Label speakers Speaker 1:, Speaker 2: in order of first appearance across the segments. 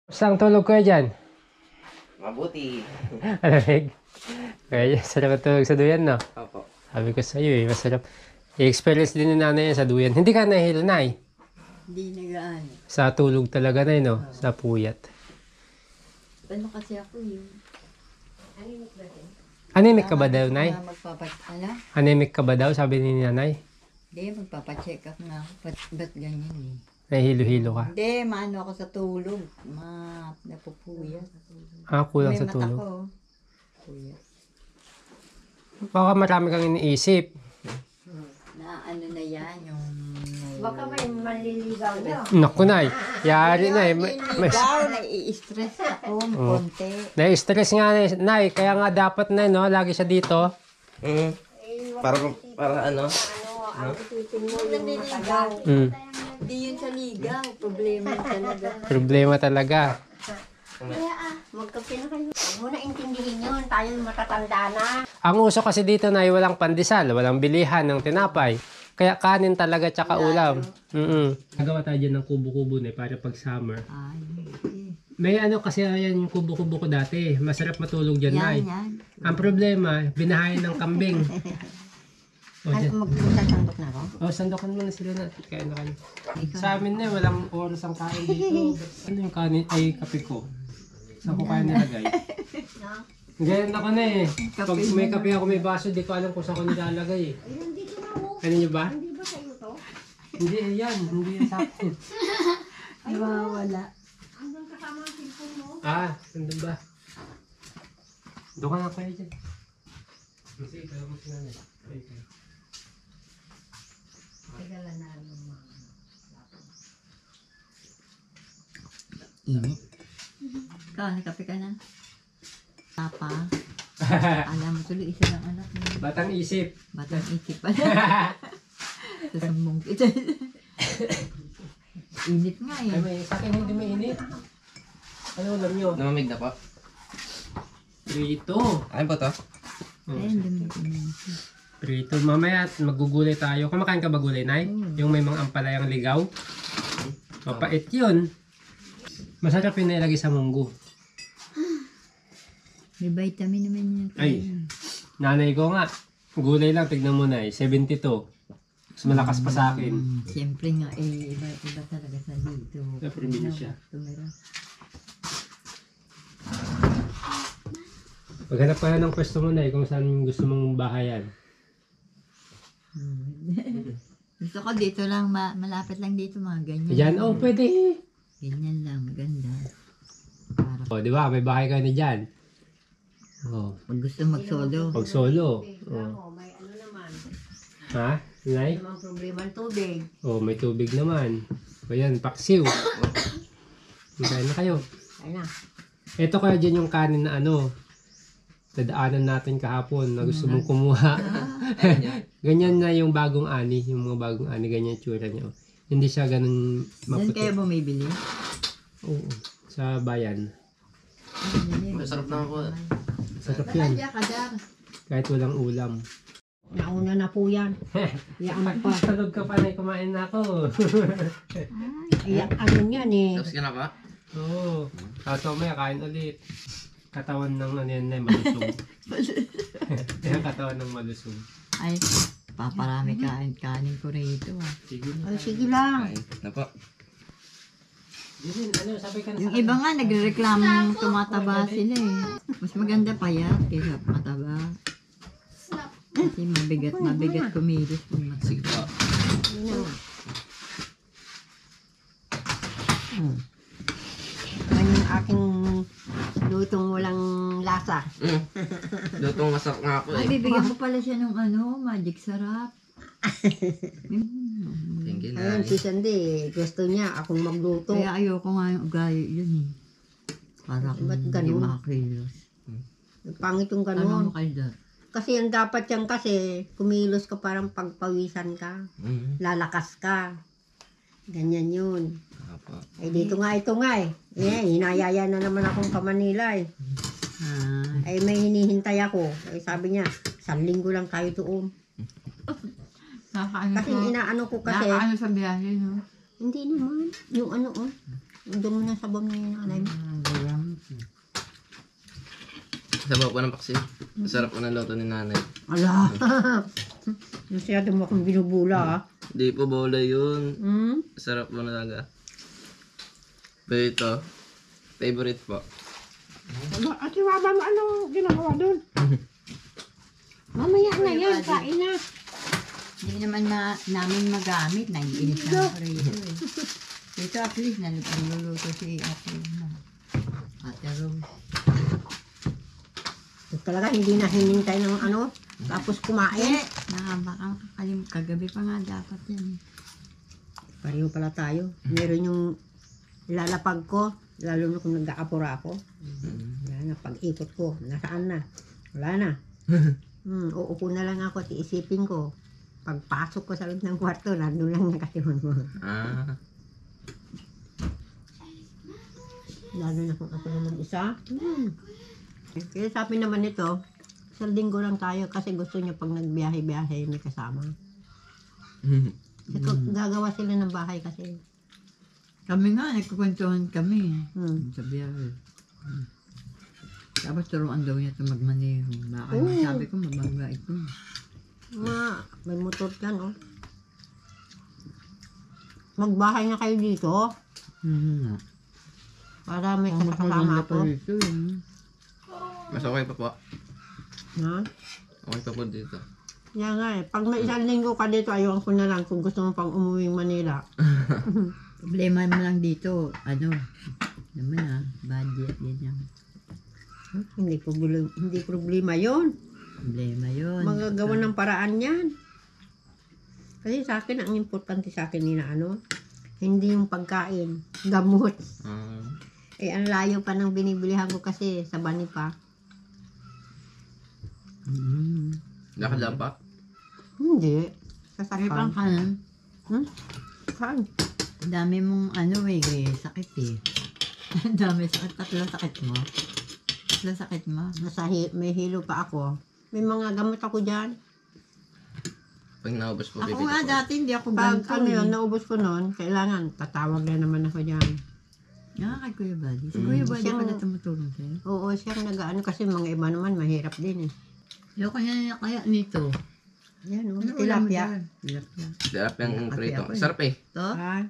Speaker 1: Saan tulog ko dyan?
Speaker 2: Mabuti.
Speaker 1: Alamig. Kaya sarap tulog sa duyan, no?
Speaker 2: Opo.
Speaker 1: Sabi ko sa'yo eh, masarap. I-experience din ni nanay yan sa duyan. Hindi ka nahihilo, nay?
Speaker 3: Hindi nagaan.
Speaker 1: Sa tulog talaga, nay, no? Sa puyat.
Speaker 3: Ano kasi ako yun?
Speaker 1: Anemic ka ba daw, nay?
Speaker 3: Ano?
Speaker 1: Anemic ka ba daw, sabi ni nanay?
Speaker 3: Hindi, magpapacheck up na ako. Ba't ganyan eh?
Speaker 1: Nahihilo-hilo ka.
Speaker 3: Hindi, maano ako sa tulog. Napupuyat.
Speaker 1: Ah, kulang sa
Speaker 3: May mata
Speaker 1: tulog.
Speaker 3: ko. Puyat.
Speaker 1: Baka marami kang iniisip.
Speaker 3: Na ano na yan, yung...
Speaker 4: Baka may maliligaw na.
Speaker 1: Naku, nay. Yari, nay.
Speaker 3: Ikaw, nai-stress ako, konti.
Speaker 1: Na-stress nga, nay. Kaya nga dapat, nay, no? Lagi siya dito.
Speaker 2: Para ano?
Speaker 4: Ang isipin mo yung
Speaker 3: Naniligaw.
Speaker 1: Mm.
Speaker 3: Hindi yun sa ligaw. Problema talaga.
Speaker 1: Problema talaga.
Speaker 4: magkape na kayo. Huwag mo na intindihin yun. Tayo matatanda na.
Speaker 1: Ang uso kasi dito na walang pandesal, walang bilihan ng tinapay. Kaya kanin talaga tsaka ulam. Nagawa tayo dyan ng kubo-kubo na para pag summer.
Speaker 3: Ay,
Speaker 1: May ano kasi yan yung kubo-kubo ko dati. Masarap matulog dyan, nay.
Speaker 3: yan.
Speaker 1: Ang problema, binahayan ng kambing. O, dyan.
Speaker 4: Magsasandok na ako?
Speaker 1: O, sandokan mo na sila na. Kaya na kayo. Sa amin na, walang oras ang kain dito. Ano yung kanin? Ay, kape ko. Saan ko kaya nilagay? Ganyan ako na eh. Pag may kape ako may baso, di ko alam kung saan ko nilalagay eh. Ano nyo ba?
Speaker 4: Hindi ba sa'yo to?
Speaker 1: Hindi yan. Hindi yan sa akin.
Speaker 3: Nawawala.
Speaker 4: Hanggang kasama ang cellphone mo?
Speaker 1: Ah, nandun ba? Doon ka na kaya dyan. Kasi ikaw mo sinanay. Okay.
Speaker 4: Tagalan na yung mga
Speaker 3: Init. Ikaw, nagkape ka na? Papa. Alam mo tuloy, isa lang anak mo.
Speaker 1: Batang isip.
Speaker 3: Batang isip pala. Sasumbong kita. Init nga
Speaker 1: Ay,
Speaker 3: eh.
Speaker 1: may, sa akin hindi mainit. Ano alam nyo?
Speaker 2: Namamig na po.
Speaker 1: Prito.
Speaker 2: Ayun po to.
Speaker 3: Ayun, dumi ko na.
Speaker 1: Prito. Mamaya magugulay tayo. Kumakain ka ba gulay, Nay? Yung may mga ampalayang ligaw? Mapait yun. Masarap yung nailagay sa munggo.
Speaker 3: May vitamin naman yun.
Speaker 1: Ay. Nanay ko nga. Gulay lang, tignan mo na 72. Mas malakas pa sa akin.
Speaker 3: Siyempre nga, eh, iba talaga sa dito.
Speaker 1: Sa probinsya.
Speaker 3: Tumira.
Speaker 1: Maghanap ka na ng pwesto mo na kung saan gusto mong bahayan.
Speaker 3: Gusto ko dito lang, malapit lang dito mga ganyan.
Speaker 1: Diyan, oh pwede.
Speaker 3: Ganyan lang, maganda. Para
Speaker 1: Oh, di ba? May bahay ka na dyan. Oh,
Speaker 3: pag gusto mag-solo.
Speaker 1: pag solo. Oh.
Speaker 4: ako. May ano naman.
Speaker 1: Ha? Nay?
Speaker 4: Namang problema ang tubig.
Speaker 1: Oh, may tubig naman. O yan, paksiw. Kain na kayo.
Speaker 4: Ay na.
Speaker 1: Ito kaya dyan yung kanin na ano, dadaanan natin kahapon na gusto mong kumuha. Ganyan na yung bagong ani, yung mga bagong ani, ganyan yung tsura niya. Hindi siya ganun
Speaker 3: Doon
Speaker 1: maputi.
Speaker 3: kayo bumibili?
Speaker 1: Oo, sa bayan.
Speaker 2: Masarap na po.
Speaker 1: Sarap yan,
Speaker 4: Kaya kadar.
Speaker 1: kahit walang ulam.
Speaker 4: Nauna na po yan. Iyak pa.
Speaker 1: Tulog ka pa na, kumain na ako.
Speaker 4: Iyak ano yan eh.
Speaker 2: Tapos ka na pa?
Speaker 1: Oo, tapos mamaya kain ulit. Katawan ng ano yan na, malusog. Yan, katawan ng malusog.
Speaker 3: Ay, paparami kanin ko rito.
Speaker 1: Sige na.
Speaker 4: Ay, sige lang.
Speaker 2: Kain na po.
Speaker 1: Yun, ano, sabi ka na
Speaker 3: Yung iba nga nagrereklamo tumataba sila eh. Mas maganda payat kaysa mataba. Kasi mabigat kumilos kung
Speaker 2: Sige
Speaker 3: mataba.
Speaker 2: po.
Speaker 4: Yan yung aking lutong walang lasa.
Speaker 2: Lutong masarap nga po
Speaker 3: Ay,
Speaker 2: eh.
Speaker 3: bibigyan ko pala siya ng ano, magic sarap.
Speaker 2: Thank you,
Speaker 4: Ayun,
Speaker 2: Nay.
Speaker 4: si Sandy, gusto niya akong magluto.
Speaker 3: Kaya ayoko nga yung ugali yun eh. Para akong
Speaker 4: Ba't
Speaker 3: hindi
Speaker 4: ganun?
Speaker 3: makakilos.
Speaker 4: Pangit yung
Speaker 3: Ano
Speaker 4: ganun.
Speaker 3: mo kayo dyan?
Speaker 4: Kasi ang dapat yan kasi, kumilos ka parang pagpawisan ka. Lalakas ka. Ganyan yun.
Speaker 2: Apo.
Speaker 4: Ay dito nga, ito nga eh. Hinayaya na naman akong pa Manila eh.
Speaker 3: Ah,
Speaker 4: Ay may hinihintay ako. Ay sabi niya, 1 linggo lang tayo doon.
Speaker 3: nakakaano
Speaker 4: Kasi inaano ko kasi,
Speaker 3: nakakaano sa biyahe, no?
Speaker 4: hindi naman. Yung ano oh. Doon mo na sabon ni nanay mo.
Speaker 2: Sabaw pa ng paksi. Masarap po ng luto ni nanay.
Speaker 4: Ala. Masyado mo akong binubula ah.
Speaker 2: Di po bola yun.
Speaker 4: Hmm?
Speaker 2: Masarap po talaga. Pero ito, favorite po.
Speaker 4: At si Mama mo ano ginagawa doon? Mamaya na yan, kain na.
Speaker 3: Hindi naman namin magamit. Naiinit na ang rito eh. Dito at least naluluto si Ate Rose.
Speaker 4: Talaga hindi na hinintay ng ano, tapos kumain.
Speaker 3: Baka kagabi pa nga dapat yan.
Speaker 4: Pareho pala tayo. Meron yung ilalapag ko, lalo na kung nag-aapura ako. Wala na, pag-ikot ko, nasaan na? Wala na. Uupo na lang ako, tiisipin ko. Pagpasok ko sa loob ng kwarto, nandun lang nakatihon mo.
Speaker 2: Ah.
Speaker 4: Lalo na kung ako naman isa. Kaya sabi naman nito, isang linggo lang tayo kasi gusto niya pag nagbiyahe-biyahe may kasama. Kasi gagawa sila ng bahay kasi.
Speaker 3: Kami nga, nagkukwentuhan kami.
Speaker 4: Hmm.
Speaker 3: Sa biyahe. Tapos turuan daw niya ito magmaneho. Baka
Speaker 4: Oo.
Speaker 3: sabi ko, mabangga ito.
Speaker 4: May motor dyan, oh. Magbahay na kayo dito
Speaker 3: Nga.
Speaker 4: para may kasama ako.
Speaker 3: Dito, eh.
Speaker 2: Mas okay pa po.
Speaker 4: Ha?
Speaker 2: Okay pa po dito.
Speaker 4: Yan nga eh. Pag may isang linggo ka dito, ayaw ko na lang kung gusto mo pang umuwing Manila.
Speaker 3: Problema mo lang dito, naman budget yan.
Speaker 4: Hindi problema yon.
Speaker 3: Problema yun.
Speaker 4: Magagawa ng paraan yan. Kasi sa akin, ang importante sa akin nila, hindi yung pagkain, gamot. Ang layo pa ng binibilihan ko kasi sa bani pa.
Speaker 2: Lakad lang pa?
Speaker 4: Hindi.
Speaker 3: Ay,
Speaker 4: Sasakyan.
Speaker 3: pang kanan.
Speaker 4: Saan?
Speaker 3: Dami mong sakit eh. Dami sakit. Tatlo sakit mo. Tatlo sakit mo.
Speaker 4: May hilo pa ako. May mga gamot ako dyan.
Speaker 2: Pag naubos po,
Speaker 3: Ako
Speaker 2: bibili
Speaker 3: nga
Speaker 2: po.
Speaker 3: dati hindi ako
Speaker 4: Pag
Speaker 3: ganito eh.
Speaker 4: naubos ko nun, kailangan, tatawag na naman ako dyan.
Speaker 3: Kay Kuya Buddy. Si Kuya Buddy
Speaker 4: Siyang-
Speaker 3: pala tumutulong sa'yo.
Speaker 4: Oo, siyang nag-ano kasi mga iba naman, mahirap din eh.
Speaker 3: Yung kanya kaya nito.
Speaker 4: Yan,
Speaker 3: Ano
Speaker 4: tilapia.
Speaker 3: Tilapia.
Speaker 2: Sarap yung
Speaker 3: Ate
Speaker 2: prito.
Speaker 3: ako eh.
Speaker 2: Sarap eh.
Speaker 3: To?
Speaker 4: Ah,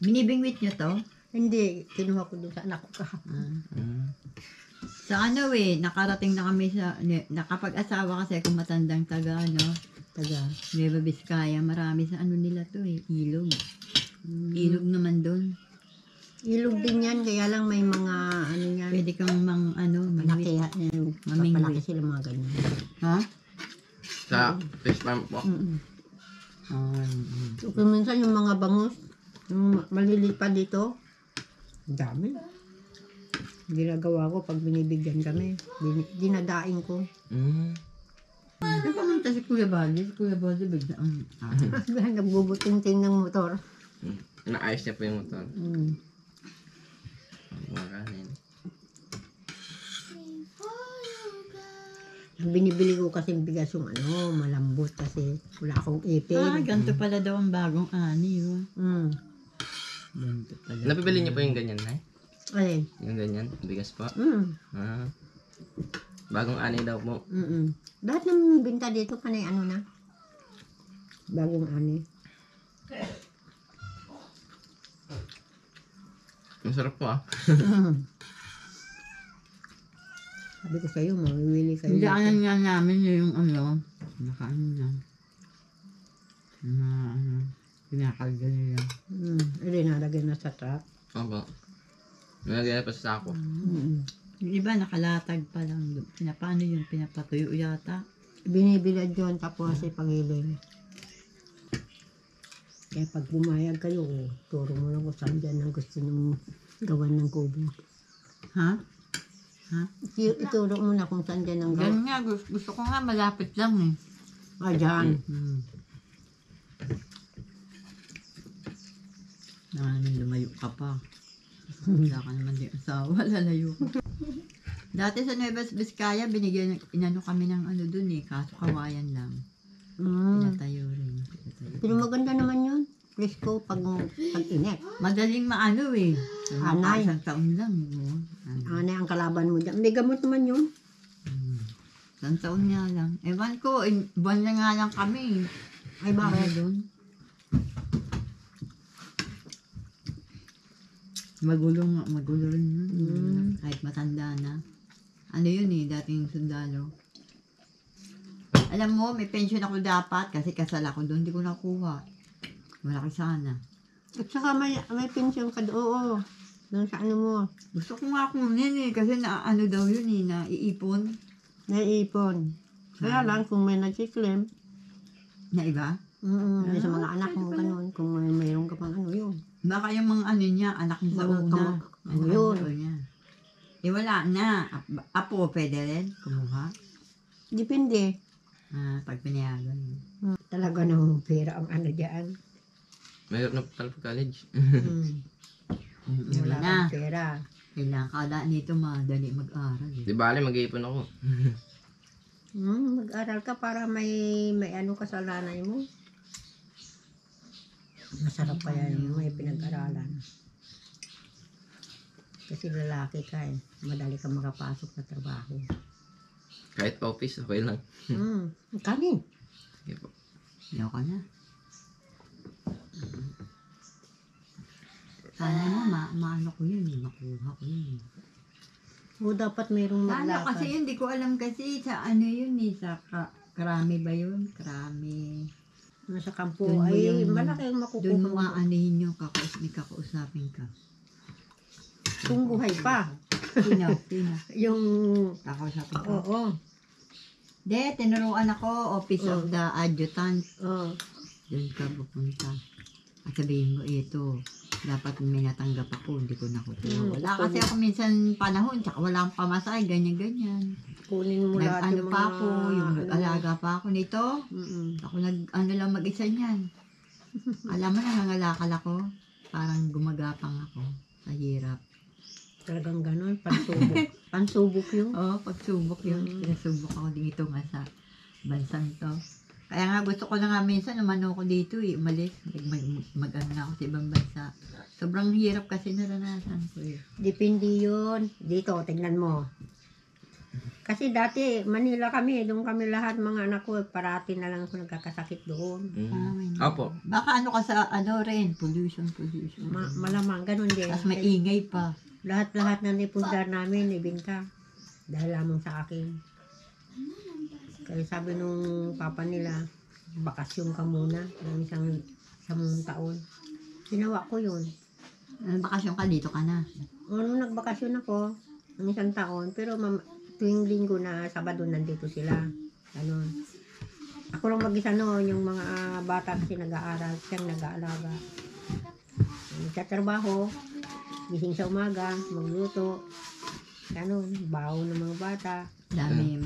Speaker 3: Binibingwit niyo to?
Speaker 4: hindi, kinuha ko doon sa anak ko kahapon.
Speaker 3: Sa nakarating na kami sa, nakapag-asawa kasi kung matandang taga, taga Nueva Vizcaya, marami sa nila to ilog. Ilog naman doon.
Speaker 4: Ilog din yan, kaya lang may mga, yan,
Speaker 3: Pwede kang
Speaker 4: malaki,
Speaker 3: Mamingwit.
Speaker 4: papalaki sila mga ganyan.
Speaker 3: Ha?
Speaker 2: Sa fish farm po.
Speaker 4: So, kung minsan yung mga bangus, yung maliliit pa dito, ang dami. Ginagawa ko pag binibigyan kami, dinadaing ko.
Speaker 3: Nagpamunta si Kuya Buddy. Si Kuya Buddy bigla
Speaker 4: Nagbubuting-ting ng motor.
Speaker 2: Inaayos niya po yung motor.
Speaker 4: Mm.
Speaker 2: Mga kanin.
Speaker 4: Ang binibili ko kasi bigas yung malambot kasi wala akong ipin.
Speaker 3: ganito pala daw ang bagong ani. Ganito pala.
Speaker 2: Napibili niyo po yung ganyan, Nay?
Speaker 4: Alin?
Speaker 2: Yung ganyan, bigas po.
Speaker 4: Mm.
Speaker 2: Bagong ani daw po.
Speaker 4: Lahat ng binta dito panay na. Bagong ani.
Speaker 2: Masarap po ah.
Speaker 4: Sabi ko sa'yo, mamimili kayo.
Speaker 3: Hindaanan nga namin yung nakaano na. Pinakalga nila.
Speaker 4: Hindi nalagyan na sa truck.
Speaker 2: Opo. Nalagay na pa sa sako.
Speaker 3: Yung iba nakalatag pa lang. Paano yun? Pinapatuyo yata.
Speaker 4: Binibilad yun tapos pangilin. Kaya pag bumayag kayo, turo mo lang kung saan dyan ang gusto nyo gawan ng kubo.
Speaker 3: Ha?
Speaker 4: Ituro mo na kung saan dyan ang gawan.
Speaker 3: Ganun nga. Gusto ko nga malapit lang eh.
Speaker 4: Dyan.
Speaker 3: Naman lumayo ka pa. Wala ka naman din asawa. Lalayo ka. Dati sa Nueva Vizcaya, inano kami ng dun eh. Kaso kawayan lang. Pinatayo rin.
Speaker 4: Pero maganda naman yun. Presko pag init.
Speaker 3: Madaling maano eh.
Speaker 4: Anay.
Speaker 3: Isang taon lang. Oh.
Speaker 4: Ano ang kalaban mo dyan? May gamot naman yun.
Speaker 3: Isang taon nga lang. Ewan ko, buwan na nga lang kami.
Speaker 4: Ay bakit?
Speaker 3: Doon. Magulo rin yun. Kahit matanda na. Ano yun eh, dating sundalo. Alam mo, may pension ako dapat kasi kasal ako doon, hindi ko nakuha. Malaki sana.
Speaker 4: At saka may pension ka doon. Oo. Doon sa ano mo.
Speaker 3: Gusto ko nga kunin eh, kasi na ano daw yun eh, naiipon.
Speaker 4: Naiipon. Kaya lang kung may nagsiklem.
Speaker 3: Na iba?
Speaker 4: Sa mga anak mo ganun. Kung mayroon ka pang ano yun.
Speaker 3: Baka yung mga ano niya, anak niya sa
Speaker 4: Mga
Speaker 3: una.
Speaker 4: ano yun.
Speaker 3: Niya. Eh wala na. Apo, pwede rin kumuha.
Speaker 4: Depende.
Speaker 3: Pag pinayagan.
Speaker 4: Talaga namang pera ang ano dyan.
Speaker 2: Mayroon na pala po college.
Speaker 4: Wala
Speaker 3: na.
Speaker 4: kang pera.
Speaker 3: Kailangan kada nito madali mag-aral. Eh.
Speaker 2: Di bale, mag-iipon ako.
Speaker 4: Mag-aral ka para may ano ka sa nanay mo. Masarap kaya yung may pinag-aralan. Kasi lalaki ka eh. Madali ka makapasok sa trabaho.
Speaker 2: Kahit office, okay lang.
Speaker 4: Kanin.
Speaker 2: Sige po.
Speaker 3: Ayaw ka na. Sana nga maano ko yun eh, makuha ko yun.
Speaker 4: O dapat mayroong
Speaker 3: Sana
Speaker 4: maglakad.
Speaker 3: kasi yun, di ko alam kasi sa ano yun eh, sa Krami ba yun? Krami.
Speaker 4: Nasa kampo
Speaker 3: Doon mo
Speaker 4: ay
Speaker 3: yung-
Speaker 4: malaki ang
Speaker 3: Doon mo
Speaker 4: makukuha.
Speaker 3: nga anihin yung may kakausapin ka.
Speaker 4: Kung buhay pa.
Speaker 3: Sino?
Speaker 4: Yung,
Speaker 3: Kakausapin ka.
Speaker 4: oo.
Speaker 3: De, tinuruan ako, Office of the Adjutant.
Speaker 4: Oo.
Speaker 3: Doon ka pupunta. At sabihin mo, ito, dapat may natanggap ako, hindi ko nakukuha. Wala kasi ako minsan panahon, tsaka wala akong pamasahe, ganyan-ganyan.
Speaker 4: Kunin mo lahat
Speaker 3: Nag-ano
Speaker 4: yung
Speaker 3: pa ako, yung
Speaker 4: ano.
Speaker 3: nag-alaga pa ako nito. Ako ano lang mag-isa niyan. Alam mo, nangangalakal ako. Parang gumagapang ako sa hirap.
Speaker 4: Talagang ganun, pansubok. Pansubok yun.
Speaker 3: Oo, pagsubok yun. Pinasubok ako dito nga sa bansang to. Kaya nga gusto ko na nga minsan umano ko dito eh, umalis. Mag-ano na ako sa ibang bansa. Sobrang hirap kasi naranasan ko eh.
Speaker 4: Depende yun. Dito, tingnan mo. Kasi dati, Manila kami, doon kami lahat, mga anak ko, parati na lang ako nagkakasakit doon.
Speaker 2: Opo.
Speaker 3: Baka ano ka sa ano rin, pollution.
Speaker 4: Malamang, ganun din.
Speaker 3: Tapos may ingay pa.
Speaker 4: Lahat-lahat na nipundar namin, ibinta. Dahil lamang sa akin. Kaya sabi nung papa nila, bakasyon ka muna ng isang taon. Ginawa ko yun.
Speaker 3: Bakasyon ka, dito ka na.
Speaker 4: Nung nagbakasyon ako, ng isang taon, pero tuwing linggo na Sabado nandito sila. Ganun. Ako lang mag-isa noon, yung mga bata kasi nag-aaral, siyang nag-aalaga. Nagtatrabaho, gising sa umaga, magluto, ganun, baho ng mga bata.
Speaker 3: Dami,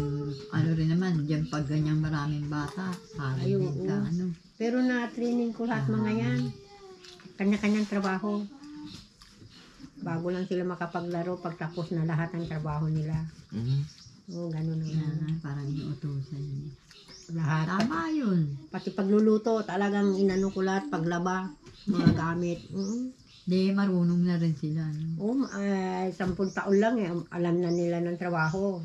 Speaker 3: ano rin naman, dyan pag ganyang maraming bata,
Speaker 4: Ay,
Speaker 3: din
Speaker 4: oo.
Speaker 3: ka, ano.
Speaker 4: Pero na-training ko lahat mga yan. Kanya-kanyang trabaho. Bago lang sila makapaglaro pagtapos na lahat ng trabaho nila. Oo, ganun ang
Speaker 3: Parang inuutosan niya.
Speaker 4: lahat.
Speaker 3: Tama yun.
Speaker 4: Pati pagluluto, talagang inano ko lahat, paglaba, mga gamit.
Speaker 3: Di, marunong na rin sila. No?
Speaker 4: 10 taon lang eh, alam na nila ng trabaho.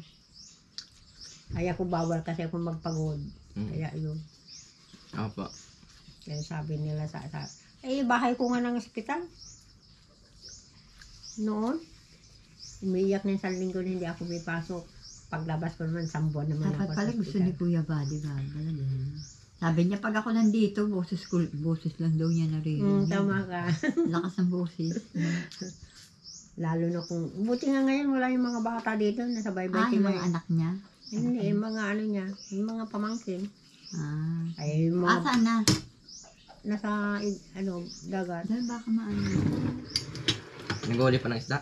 Speaker 4: Kaya ko bawal kasi ako magpagod. Kaya yun.
Speaker 2: Opo.
Speaker 4: Kaya sabi nila bahay ko nga ng ospital. Noon, umiiyak na sa linggo na hindi ako may pasok. Paglabas ko naman, 10 buwan naman
Speaker 3: Dapat
Speaker 4: ako
Speaker 3: pala
Speaker 4: sa
Speaker 3: gusto
Speaker 4: ospital.
Speaker 3: ni Kuya Buddy ba? Sabi niya, pag ako nandito, boses lang daw niya narinig.
Speaker 4: Tama ka.
Speaker 3: Lakas ng boses.
Speaker 4: Lalo na kung, buti nga ngayon wala yung mga bata dito, nasa baybay
Speaker 3: Yung
Speaker 4: sila.
Speaker 3: mga anak niya?
Speaker 4: Hindi, yung mga ano niya, yung mga pamangkin. Ay, yung mga
Speaker 3: Saan na?
Speaker 4: nasa, dagat.
Speaker 3: Dahil baka maano.
Speaker 2: Nag-uli pa ng isda?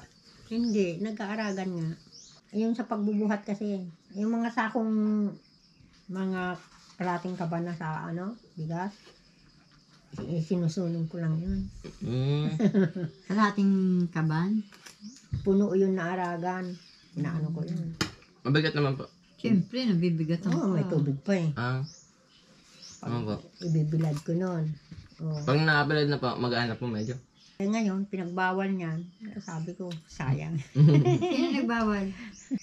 Speaker 4: Hindi, nag-aaragan nga. Yung sa pagbubuhat kasi, yung mga sakong, mga kalating kabana sa bigas, sinusunog ko lang yun.
Speaker 3: Kalating kaban?
Speaker 4: Puno yun na aragan. Inaano ko yun.
Speaker 2: Mabigat naman po.
Speaker 3: Siyempre, nabibigat
Speaker 4: Oo,
Speaker 3: ako.
Speaker 4: may tubig pa eh.
Speaker 2: Tama po.
Speaker 4: Ibibilad ko nun. Oh.
Speaker 2: Pag nakapalad na po, mag-aanap po medyo.
Speaker 4: Eh ngayon, pinagbawal niyan. Sabi ko, sayang.
Speaker 3: Sino nagbawal?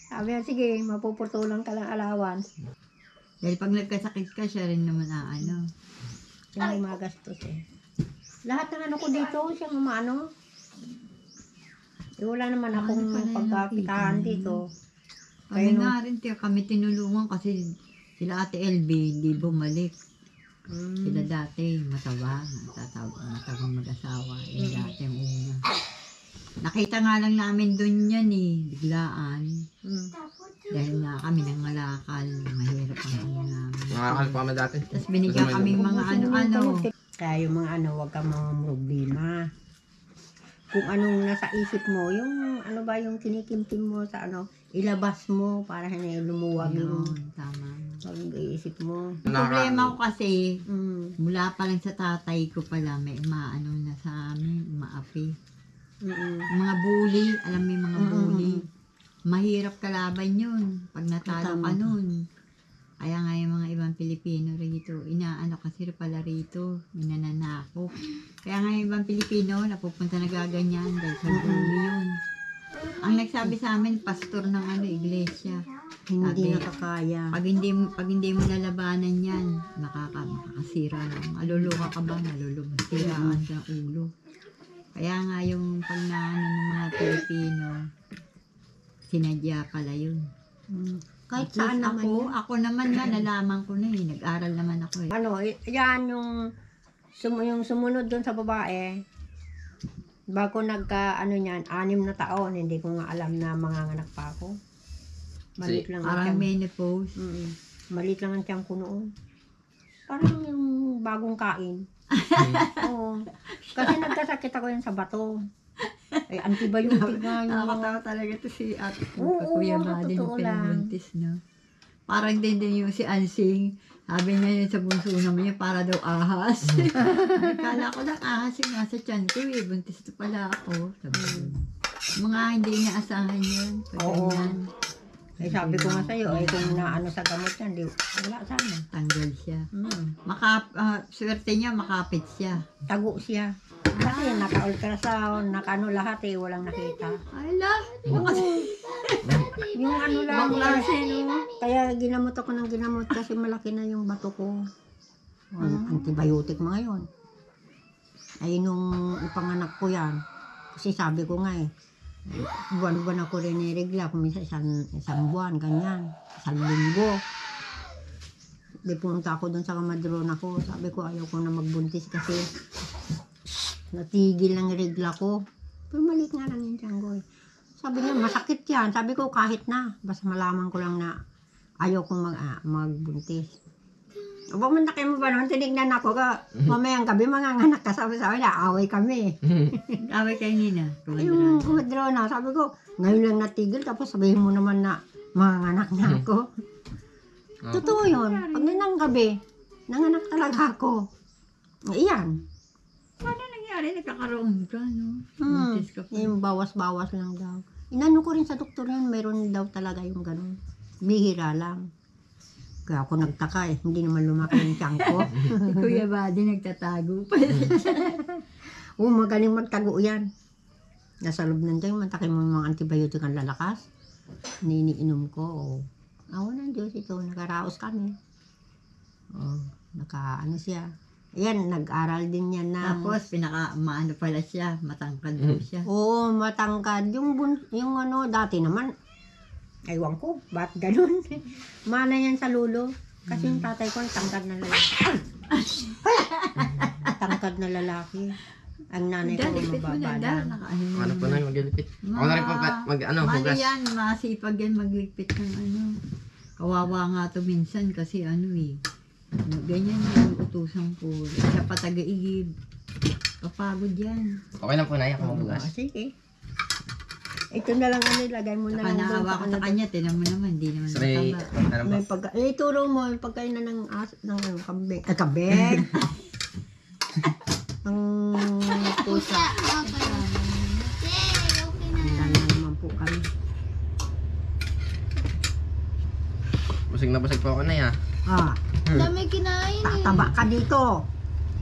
Speaker 4: Sabi niya, sige, mapuputulan ka lang allowance.
Speaker 3: Dahil pag nagkasakit ka, siya rin naman ano.
Speaker 4: Siya may mga gastos eh. Lahat ng ano ko dito, siya umano. Eh, wala naman akong
Speaker 3: Ano pala yung
Speaker 4: pagkakitahan
Speaker 3: nakita
Speaker 4: dito.
Speaker 3: Kami nga rin, kami tinulungan kasi sila Ate LB, hindi bumalik. Sila dati, mataba, matabang mag-asawa. Yung dati yung una. Nakita nga lang namin dun yan biglaan. Dahil nga kami nang malakal, mahirap ang ano namin.
Speaker 2: Nakakal pa kami dati.
Speaker 3: Tapos binigyan kami mga ano-ano.
Speaker 4: Kaya yung mga ano, huwag kang mga problema. Kung anong nasa isip mo, yung ano ba yung kinikimtim mo sa ano, ilabas mo para hindi lumuwag yung
Speaker 3: Yun, tama.
Speaker 4: pag-iisip mo.
Speaker 3: Ang problema ko kasi,
Speaker 4: Mm.
Speaker 3: mula pa lang sa tatay ko pala, may maano na sa amin, maapi.
Speaker 4: Mm-mm.
Speaker 3: Mga bully, alam mo yung mga bully. Mahirap kalaban yun pag natalo ka nun. Kaya nga yung mga ibang Pilipino rito, inaano kasi pala rito, minananako. Kaya nga yung ibang Pilipino, napupunta na gaganyan dahil sa bully yun. Ang nagsabi sa amin, pastor ng iglesia.
Speaker 4: Hindi
Speaker 3: Sabi,
Speaker 4: nakakaya.
Speaker 3: pag hindi mo lalabanan yan, makakasira lang. Maluluka ka ba? Masiraan sa ulo. Kaya nga yung pag naano ng mga Pilipino, sinadya pala yun.
Speaker 4: Kahit
Speaker 3: At
Speaker 4: saan
Speaker 3: least
Speaker 4: naman yan.
Speaker 3: ako naman nga, nalaman ko na nag-aral naman ako
Speaker 4: Ano, yan yung sumunod dun sa babae. Bago ano niyan, 6 na taon, hindi ko nga alam na manganganak pa ako. Maliit lang ang
Speaker 3: Parang
Speaker 4: tiyan.
Speaker 3: menopause.
Speaker 4: Maliit lang ang tiyan ko noon. Parang yung bagong kain. Oo. Kasi nagkasakit ako yan sa bato. Ay, antibiotic nga yung mga...
Speaker 3: Nakakatawa talaga to si ate ko.
Speaker 4: Oo,
Speaker 3: Kuya ba din
Speaker 4: totoo
Speaker 3: yung pinabuntis, no? Parang din yung si Ansing. Sabi niya yun sa bunso naman niya, para daw ahas. Akala ko lang ahas yung nasa tiyan ko buntis to pala ako. Sabi ko, mga hindi inaasahan yun.
Speaker 4: Oo.
Speaker 3: Ganyan.
Speaker 4: Ay, sabi ko nga sa'yo, ay kung naano sa gamot yan, wala sana.
Speaker 3: Tanggal siya. Swerte niya, makapit siya.
Speaker 4: Tago siya. Kasi naka-ultrasound, naka-ano lahat walang nakita.
Speaker 3: Ay, lang.
Speaker 4: Yung ano lang,
Speaker 3: Ibang klase, no?
Speaker 4: kaya ginamot ako ng ginamot kasi malaki na yung bato ko. Antibiotic mga yun. Ay nung ipanganak ko yan, kasi sabi ko nga buwan-buwan ako rin niregla, kung minsan isang buwan, ganyan, isang linggo. Di pumunta ako dun sa kamadron ako, sabi ko ayaw ko na magbuntis kasi natigil ng regla ko. Pero maliit nga lang yung tiyan ko Sabi niya, masakit yan. Sabi ko, kahit na. Basta malaman ko lang na ayaw kong magbuntis. O ba, mantakay mo ba naman? Tinignan ako ka. Mamayang gabi, manganganak ka. Sabi na, away kami.
Speaker 3: Away kayo nina.
Speaker 4: Yung kumadrona, sabi ko, ngayon lang natigil. Tapos sabihin mo naman na manganganak na ako. Totoo yun. Pag nanang gabi, nanganak talaga ako. Iyan.
Speaker 3: Paano nangyari? Nagkakaroon ka, no? Buntis ka pa.
Speaker 4: Yung bawas-bawas lang daw. Inano ko rin sa doktor yun, mayroon daw talaga yung ganun. Bihira lang. Kaya ako nagtaka hindi naman lumaki yung tiyan ko.
Speaker 3: Si Kuya Buddy nagtatago pa.
Speaker 4: Magaling magtago yan. Nasa loob ng tiyan, mantakin mo yung mga antibiotic ang lalakas. Niniinom ko. Awa ng Diyos ito, nakaraos kami. Naka-ano siya. Ayan, nag-aral din yan na.
Speaker 3: Tapos, maano pala siya, matangkad daw siya.
Speaker 4: Oo, matangkad. Yung dati naman, aywan ko, ba't ganun? Mana yan sa lulo. Kasi yung tatay ko, tangkad na lalaki. Tangkad na lalaki. Ang nanay ko,
Speaker 3: Dalipit mo na,
Speaker 4: mababa lang.
Speaker 2: Ano po na yung maglilipit? Ako na rin po hugas.
Speaker 3: yan, masipag yan magligpit ng Kawawa nga to minsan kasi ganyan yung utusan ko. Siya pa taga-igib. Papagod yan.
Speaker 2: Okay lang po na ako maghugas.
Speaker 4: Sige. Ito na lang ilagay mo na
Speaker 3: Saka
Speaker 4: lang doon.
Speaker 3: naawa ko sa kanya, tinan mo naman, hindi naman
Speaker 2: Sorry,
Speaker 3: mataba.
Speaker 2: ano po?
Speaker 4: Ituro mo yung pagkain na ng kambing. Kambing. Ang pusa. Handa na naman po kami.
Speaker 2: Busig na busig po ako na
Speaker 4: Dami kinain tataba ka dito.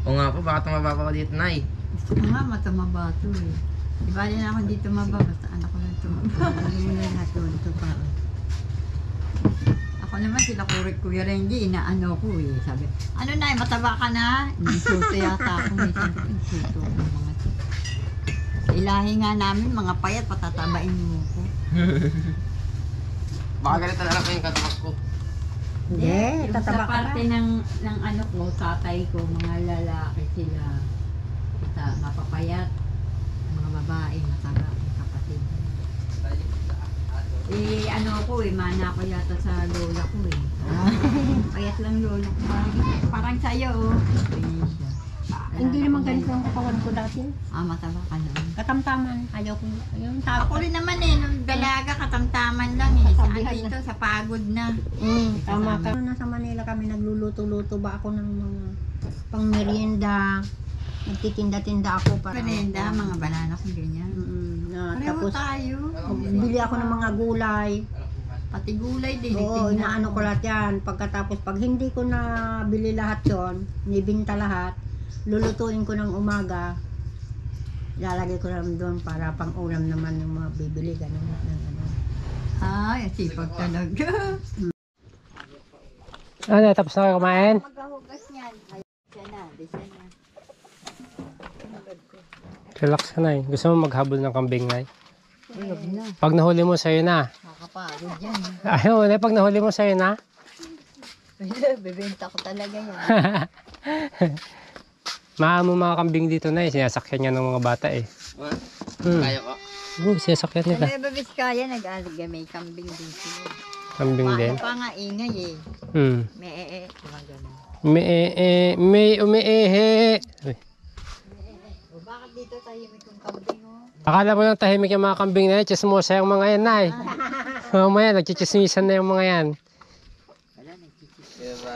Speaker 2: Oo nga po, baka tumaba pa ako dito, Nay.
Speaker 3: Gusto ko nga matumaba to eh. Di ba din ako dito maba, basta anak ko lang tumaba.
Speaker 4: Hindi mo na lahat doon. Ito pa.
Speaker 3: Ako naman sila Kuya Renji, inaano ko eh. Sabi, ano na, mataba ka na? Insulto yata ako. Minsan ko insulto ako ng mga to. Ilahi nga namin, mga payat, patatabain mo ko.
Speaker 2: Baka ganito na lang po yung katamak ko.
Speaker 4: Hindi,
Speaker 3: Yung sa
Speaker 4: tataba ka
Speaker 3: parte
Speaker 4: na.
Speaker 3: ng ano ko, tatay ko, mga lalaki sila. Sa mapapayat, mga babae, mataba, ang kapatid. Eh, ano ko eh, mana ko yata sa lola ko eh. Payat lang lola ko. Parang sa'yo oh. Ganyan siya.
Speaker 4: Hindi naman ganito ang katawan ko dati.
Speaker 3: Mataba ka na.
Speaker 4: Katamtaman. Ayaw ko. Ayun, tao.
Speaker 3: Ako rin naman eh, nung dalaga, katamtaman lang eh. Sa ano dito, sa pagod na.
Speaker 4: Tama ka. Nasa Manila kami, nagluluto-luto ba ako ng mga pang merienda. Nagtitinda-tinda ako para.
Speaker 3: Panenda, mga banana kung ganyan.
Speaker 4: Tapos,
Speaker 3: Pareho tayo.
Speaker 4: bili ako ng mga gulay.
Speaker 3: Pati gulay din.
Speaker 4: Oo,
Speaker 3: nagtinda
Speaker 4: inaano
Speaker 3: ako.
Speaker 4: ko lahat yan. Pagkatapos, pag hindi ko na bili lahat yon, nibinta lahat, lulutuin ko ng umaga, lalagay ko lang doon para pang ulam naman ng mga bibili, ganun. Ano.
Speaker 3: Ay, sipag talaga.
Speaker 1: Ano, tapos na kayo kumain?
Speaker 3: Maghahugas niyan. Ay, siya na, di siya na.
Speaker 1: Relax ka na eh. Gusto mo maghabol ng kambing na
Speaker 3: Ulog na.
Speaker 1: Pag nahuli mo, sa'yo na.
Speaker 3: Nakakapagod yan.
Speaker 1: Ayaw, pag nahuli mo, sa'yo na.
Speaker 3: Bebenta ko talaga yan.
Speaker 1: Maamo mga kambing dito na eh. Sinasakyan niya ng mga bata eh.
Speaker 2: What?
Speaker 1: Hmm.
Speaker 2: Kaya ko.
Speaker 1: Oo, sinasakyan
Speaker 3: Sa
Speaker 1: nila.
Speaker 3: Nueva Vizcaya, nag-aaliga, may kambing din sila.
Speaker 1: Kambing din.
Speaker 3: Paano pa nga ingay eh.
Speaker 1: Hmm.
Speaker 3: May diba ganun.
Speaker 1: May umiihi. Uy.
Speaker 3: O bakit dito tayo may kong kambing oh?
Speaker 1: Akala mo lang tahimik yung mga kambing na yan. Chismosa yung mga yan na eh. Mamaya, nagchichismisan na yung mga yan.
Speaker 3: Wala, nagchichis.
Speaker 2: Diba?